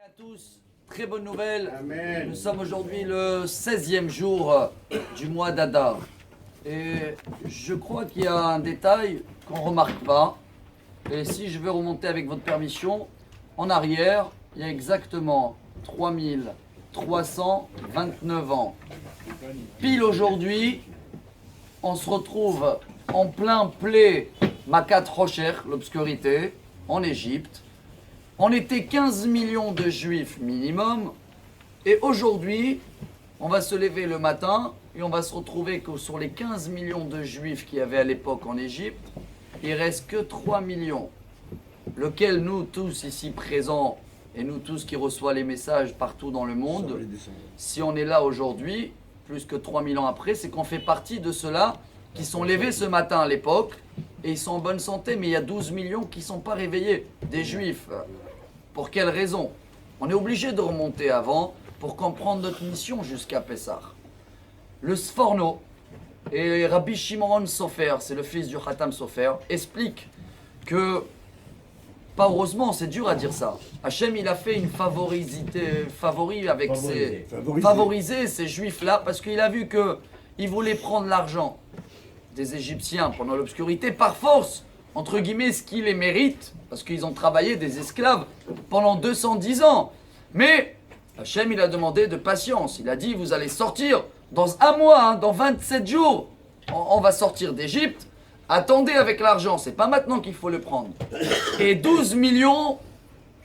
À tous, très bonne nouvelle. Amen. Nous sommes aujourd'hui le 16e jour du mois d'Adar. Et je crois qu'il y a un détail qu'on ne remarque pas. Et si je veux remonter avec votre permission, en arrière, il y a exactement 3329 ans. Pile aujourd'hui, on se retrouve en plein play Makat Rocher, l'obscurité, en Égypte. On était 15 millions de juifs minimum. Et aujourd'hui, on va se lever le matin et on va se retrouver que sur les 15 millions de juifs qu'il y avait à l'époque en Égypte, il reste que 3 millions. Lequel nous tous ici présents et nous tous qui reçoivent les messages partout dans le monde, si on est là aujourd'hui, plus que 3000 ans après, c'est qu'on fait partie de ceux-là qui sont levés ce matin à l'époque et ils sont en bonne santé, mais il y a 12 millions qui ne sont pas réveillés, des juifs. Pour quelle raison? On est obligé de remonter avant pour comprendre notre mission jusqu'à Pessah. Le Sforno et Rabbi Shimon Sofer, c'est le fils du Khatam Sofer, explique que, pas heureusement, c'est dur à dire ça, Hachem il a fait une favori avec favoriser ces juifs-là parce qu'il a vu qu'ils voulaient prendre l'argent des Égyptiens pendant l'obscurité par force, entre guillemets, ce qui les mérite, parce qu'ils ont travaillé des esclaves pendant 210 ans. Mais Hachem, il a demandé de patience. Il a dit, vous allez sortir dans un mois, dans 27 jours. On va sortir d'Égypte. Attendez avec l'argent, c'est pas maintenant qu'il faut le prendre. Et 12 millions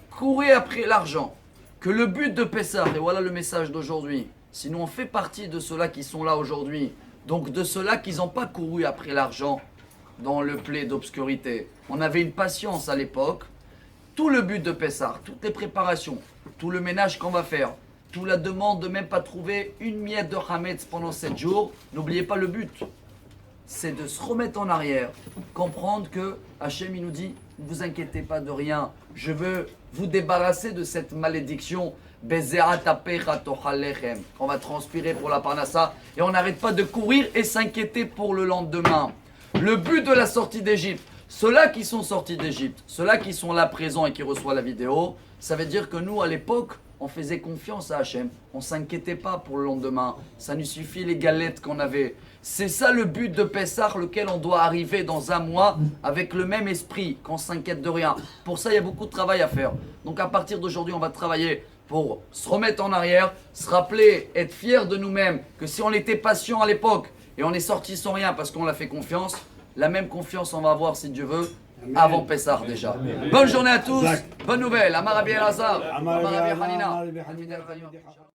couraient après l'argent. Que le but de Pessah, et voilà le message d'aujourd'hui, sinon on fait partie de ceux-là qui sont là aujourd'hui, donc de ceux-là qui n'ont pas couru après l'argent, dans le play d'obscurité. On avait une patience à l'époque. Tout le but de Pessah, toutes les préparations, tout le ménage qu'on va faire, toute la demande de même pas trouver une miette de Hametz pendant 7 jours, n'oubliez pas le but. C'est de se remettre en arrière, comprendre que Hachem il nous dit, ne vous inquiétez pas de rien, je veux vous débarrasser de cette malédiction. On va transpirer pour la parnassa et on n'arrête pas de courir et s'inquiéter pour le lendemain. Le but de la sortie d'Égypte, ceux-là qui sont sortis d'Égypte, ceux-là qui sont là présents et qui reçoivent la vidéo, ça veut dire que nous, à l'époque, on faisait confiance à Hachem. On ne s'inquiétait pas pour le lendemain. Ça nous suffit les galettes qu'on avait. C'est ça le but de Pessah, lequel on doit arriver dans un mois avec le même esprit, qu'on ne s'inquiète de rien. Pour ça, il y a beaucoup de travail à faire. Donc à partir d'aujourd'hui, on va travailler pour se remettre en arrière, se rappeler, être fier de nous-mêmes, que si on était patient à l'époque et on est sorti sans rien parce qu'on l'a fait confiance, la même confiance on va avoir si Dieu veut avant Pessah déjà. Bonne journée à tous, bonne nouvelle, Amar Rabbi Elazar, Amar Rabbi Hanina.